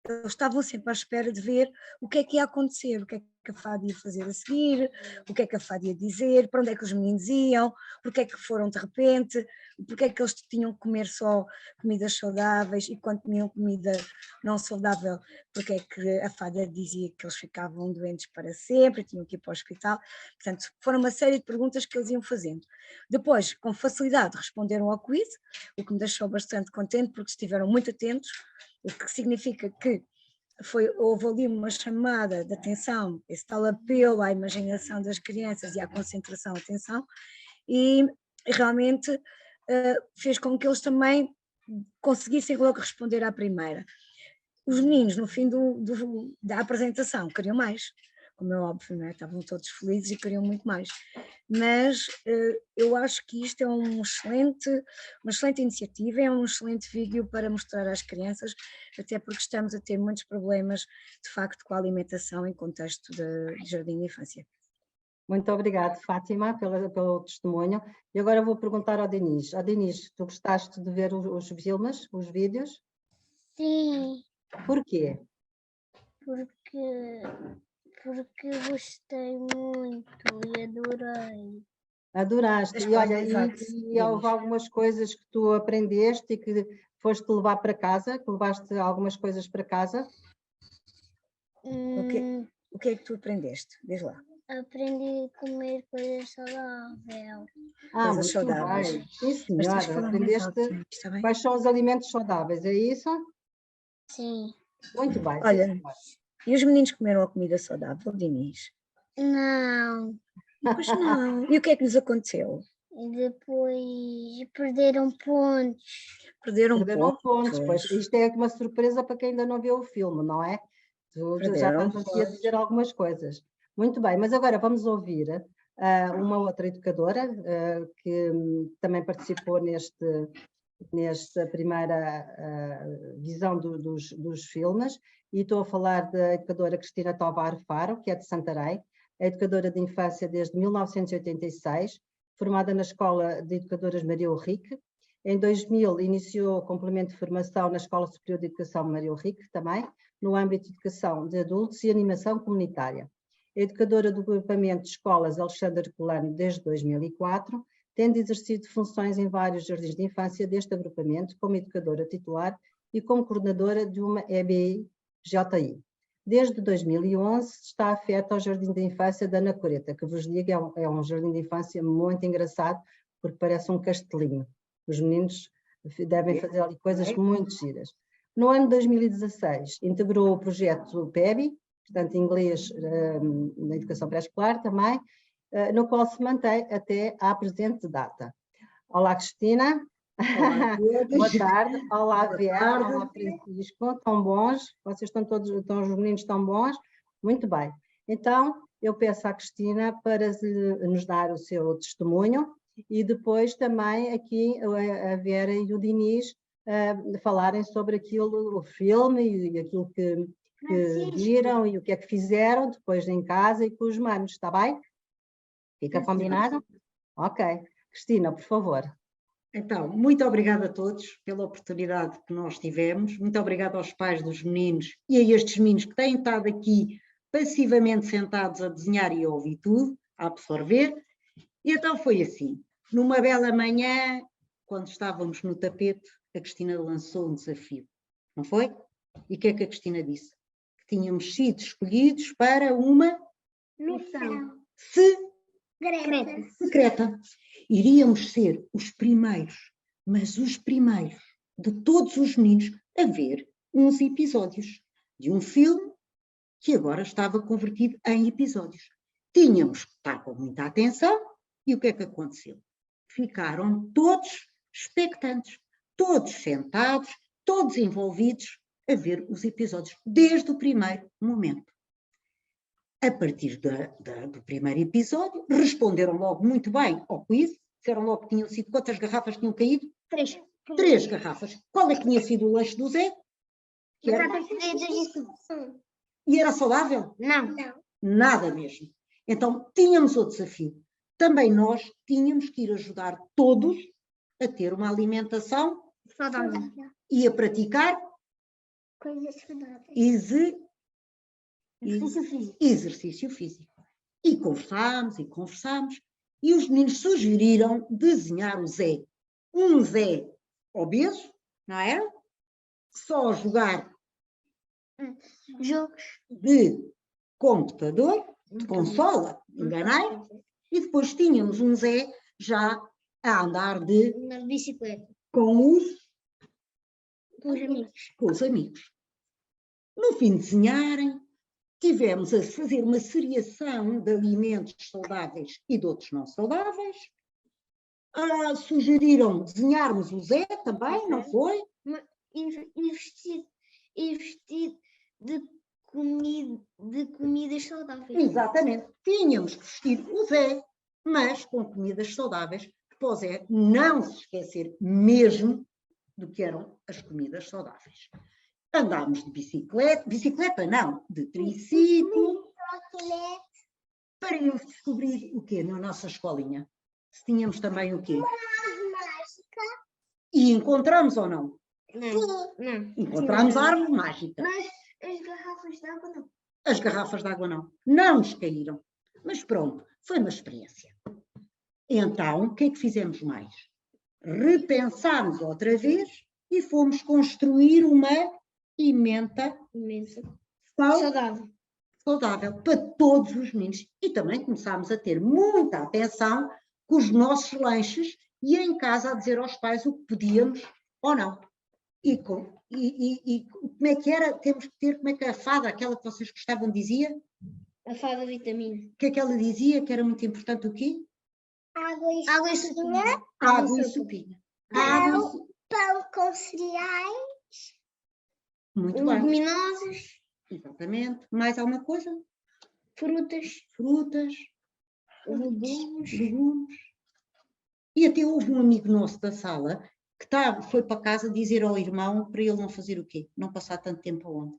Eles estavam sempre à espera de ver o que é que ia acontecer, o que é que a fada ia fazer a seguir, o que é que a fada ia dizer, para onde é que os meninos iam, porque é que foram de repente, porque é que eles tinham que comer só comidas saudáveis e quando comiam comida não saudável, porque é que a fada dizia que eles ficavam doentes para sempre, tinham que ir para o hospital. Portanto, foram uma série de perguntas que eles iam fazendo. Depois, com facilidade, responderam ao quiz, o que me deixou bastante contente, porque estiveram muito atentos, o que significa que houve ali uma chamada de atenção, esse tal apelo à imaginação das crianças e à concentração, atenção, e realmente fez com que eles também conseguissem logo responder à primeira. Os meninos, no fim da apresentação, queriam mais, como é óbvio, não é? Estavam todos felizes e queriam muito mais. Mas eu acho que isto é uma excelente iniciativa, é um excelente vídeo para mostrar às crianças, até porque estamos a ter muitos problemas, de facto, com a alimentação em contexto de jardim de infância. Muito obrigada, Fátima, pelo testemunho. E agora vou perguntar ao Denis. Denis, tu gostaste de ver os filmes, os vídeos? Sim, Porquê? porque gostei muito e adorei. Adoraste. Das E olha, qualidades, e houve algumas coisas que tu aprendeste e que foste levar para casa, que levaste algumas coisas para casa? O que é que tu aprendeste? Diz lá. Aprendi a comer coisas saudáveis. Coisas Muito saudáveis. bem. Sim, Mas tens de senhora. falar mais Aprendeste alto, está bem? quais são os alimentos saudáveis, é isso? Sim. Muito bem. sim, Olha, senhora. e os meninos comeram a comida saudável, Dinis? Não. Pois não. E o que é que lhes aconteceu? E depois perderam pontos. Perderam Perderam pontos, pontos. pois isto é uma surpresa para quem ainda não viu o filme, não é? Tu já Perderam estás aqui a pontos. dizer algumas coisas. Muito bem, mas agora vamos ouvir uma outra educadora que também participou nesta primeira visão dos filmes, e estou a falar da educadora Cristina Tovar Faro, que é de Santarém, é educadora de infância desde 1986, formada na Escola de Educadoras Maria Henrique. Em 2000 iniciou o complemento de formação na Escola Superior de Educação Maria Henrique também, no âmbito de educação de adultos e animação comunitária. É educadora do agrupamento de escolas Alexandre Herculano desde 2004, tendo exercido funções em vários jardins de infância deste agrupamento, como educadora titular e como coordenadora de uma EBI-JI. Desde 2011 está afeta ao Jardim de Infância da Anacoreta, que vos digo é um jardim de infância muito engraçado, porque parece um castelinho. Os meninos devem fazer ali coisas muito giras. No ano de 2016 integrou o projeto PEBI, portanto inglês na educação pré-escolar também, no qual se mantém até à presente data. Olá, Cristina. Olá, Boa tarde. Olá, Boa Vera. tarde. Olá, Francisco. Tão bons? Vocês os meninos estão bons? Muito bem. Então, eu peço à Cristina para nos dar o seu testemunho e depois também aqui a Vera e o Dinis falarem sobre aquilo, o filme e aquilo que viram e o que é que fizeram depois em casa e com os manos, está bem? Fica combinado? Ok. Cristina, por favor. Então, muito obrigada a todos pela oportunidade que nós tivemos, muito obrigada aos pais dos meninos e a estes meninos que têm estado aqui passivamente sentados a desenhar e a ouvir tudo, a absorver. E então foi assim, numa bela manhã, quando estávamos no tapete, a Cristina lançou um desafio, não foi? E o que é que a Cristina disse? Que tínhamos sido escolhidos para uma Missão. secreta. Iríamos ser os primeiros, mas os primeiros de todos os meninos a ver uns episódios de um filme que agora estava convertido em episódios. Tínhamos que estar com muita atenção e o que é que aconteceu? Ficaram todos expectantes, todos sentados, todos envolvidos a ver os episódios desde o primeiro momento. A partir do primeiro episódio, responderam logo muito bem ao quiz, disseram logo que tinham sido, quantas garrafas tinham caído? 3. 3 garrafas. Qual é que tinha sido o lanche do Zé? Que era... E era saudável? Não. Nada mesmo. Então, tínhamos o desafio. Também nós tínhamos que ir ajudar todos a ter uma alimentação Saudável. e a praticar Coisas saudáveis. exercício físico. E conversámos, e os meninos sugeriram desenhar o Zé. Um Zé obeso, não é? Só jogar Jogos. de computador, de consola, enganei, e depois tínhamos um Zé já a andar Na bicicleta. com os amigos. com os amigos. No fim de desenharem, tivemos a fazer uma seriação de alimentos saudáveis e de outros não saudáveis. Sugeriram desenharmos o Zé também, não foi? E vestido de comida comidas saudáveis. Exatamente. Tínhamos que vestir o Zé, mas com comidas saudáveis, para o Zé não se esquecer mesmo do que eram as comidas saudáveis. Andámos de bicicleta não, de triciclo, para irmos descobrir o quê na nossa escolinha? Se tínhamos também o quê? Mágica? E encontramos ou não? Não. Encontramos a árvore mágica. Mas as garrafas de água não. As garrafas de água não. Não nos caíram. Mas pronto, foi uma experiência. Então, o que é que fizemos mais? Repensámos outra vez e fomos construir uma pimenta Imensa. saudável para todos os meninos. E também começámos a ter muita atenção com os nossos lanches e em casa a dizer aos pais o que podíamos ou não. E como é que era? Temos que ter, como é que a fada, aquela que vocês gostavam, dizia? A fada vitamina. O que é que ela dizia? Que era muito importante o quê? Água e sopinha. Água e sopinha. Água Pão com cereais. Muito bem. Leguminosas. Exatamente. Mais alguma coisa? Frutas. Frutas, Legumes. legumes. E até houve um amigo nosso da sala que foi para casa dizer ao irmão para ele não fazer o quê? Não passar tanto tempo aonde?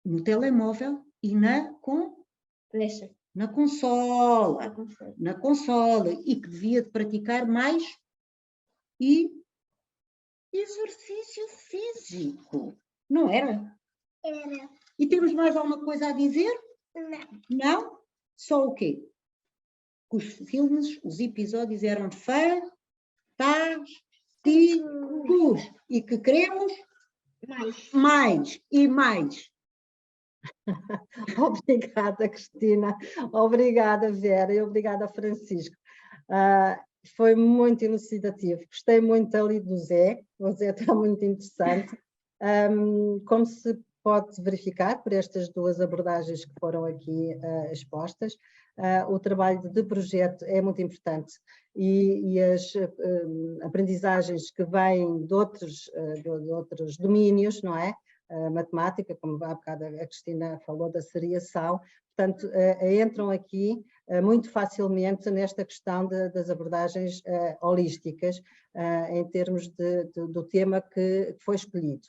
No telemóvel e na consola. Na consola. E que devia de praticar mais exercício físico. Não era? Era. E temos mais alguma coisa a dizer? Não. Não? Só o quê? Que os filmes, os episódios eram fantásticos e que queremos mais e mais. Obrigada, Cristina. Obrigada, Vera, e obrigada, Francisco. Foi muito elucidativo. Gostei muito ali do Zé. O Zé está muito interessante. Como se pode verificar por estas duas abordagens que foram aqui expostas, o trabalho de projeto é muito importante e as aprendizagens que vêm de outros domínios, não é? Matemática, como há bocado a Cristina falou da seriação, portanto, entram aqui muito facilmente nesta questão das abordagens holísticas em termos do tema que foi escolhido.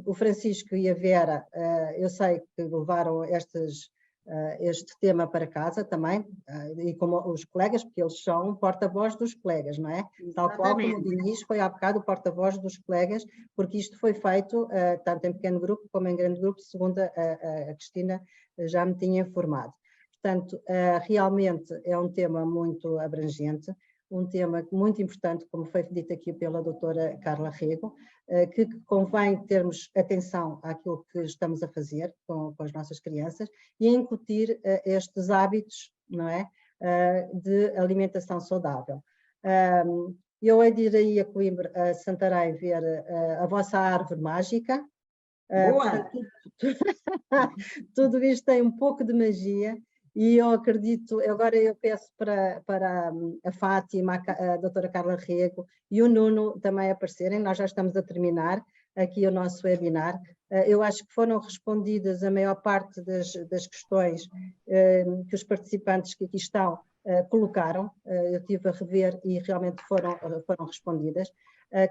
O Francisco e a Vera, eu sei que levaram este tema para casa também, e como os colegas, porque eles são porta-voz dos colegas, não é? Tal qual como o Diniz foi há bocado o porta-voz dos colegas, porque isto foi feito tanto em pequeno grupo como em grande grupo, segundo a Cristina já me tinha informado. Portanto, realmente é um tema muito abrangente, um tema muito importante, como foi dito aqui pela doutora Carla Rego, que convém termos atenção àquilo que estamos a fazer com as nossas crianças e a incutir estes hábitos, não é, de alimentação saudável. Eu hei de ir aí a Coimbra, a Santarém, ver a vossa árvore mágica. Boa! Tudo isto tem um pouco de magia. E eu acredito, agora eu peço para a Fátima, a doutora Carla Rego e o Nuno também aparecerem, nós já estamos a terminar aqui o nosso webinar. Eu acho que foram respondidas a maior parte das questões que os participantes que aqui estão colocaram, eu estive a rever e realmente foram respondidas.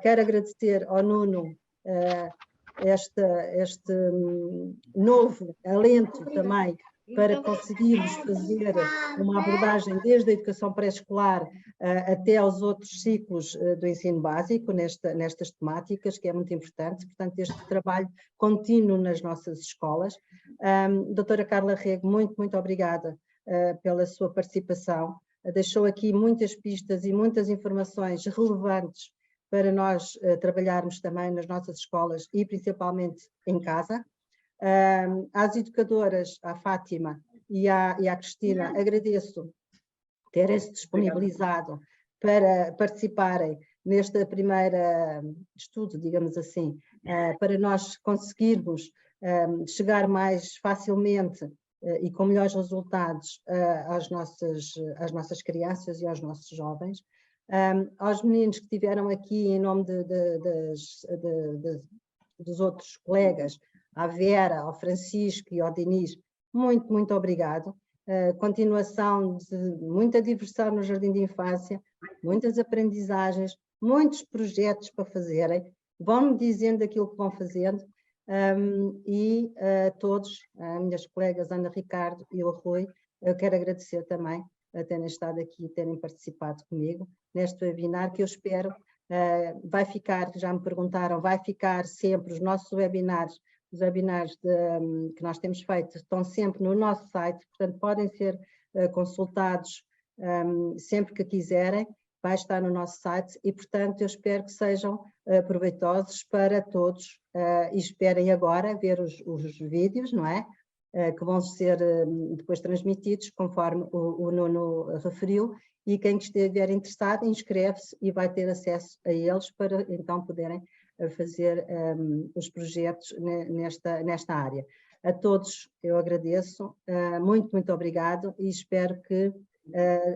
Quero agradecer ao Nuno este novo alento também, para conseguirmos fazer uma abordagem desde a educação pré-escolar até aos outros ciclos do ensino básico, nestas temáticas, que é muito importante. Portanto, este trabalho contínuo nas nossas escolas. Doutora Carla Rego, muito obrigada pela sua participação. Deixou aqui muitas pistas e muitas informações relevantes para nós trabalharmos também nas nossas escolas e principalmente em casa. Às educadoras, à Fátima e à Cristina, agradeço terem-se disponibilizado para participarem neste primeiro estudo, digamos assim, para nós conseguirmos chegar mais facilmente e com melhores resultados às nossas crianças e aos nossos jovens. Aos meninos que estiveram aqui em nome dos outros colegas, à Vera, ao Francisco e ao Diniz, muito, muito obrigado. Continuação de muita diversão no Jardim de Infância, muitas aprendizagens, muitos projetos para fazerem. Vão-me dizendo aquilo que vão fazendo. E a todos, as minhas colegas Ana Ricardo e o Rui, eu quero agradecer também a terem estado aqui e terem participado comigo neste webinar, que eu espero vai ficar, já me perguntaram, vai ficar sempre os nossos webinars, os webinars que nós temos feito, estão sempre no nosso site, portanto podem ser consultados sempre que quiserem, vai estar no nosso site e, portanto, eu espero que sejam proveitosos para todos e esperem agora ver os vídeos, não é? Que vão ser depois transmitidos, conforme o Nuno referiu, e quem estiver interessado inscreve-se e vai ter acesso a eles para então poderem fazer os projetos nesta área. A todos eu agradeço, muito, muito obrigado e espero que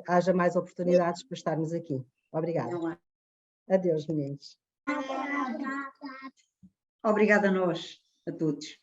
haja mais oportunidades para estarmos aqui. Obrigada. Adeus, meninos. Obrigada a nós, a todos.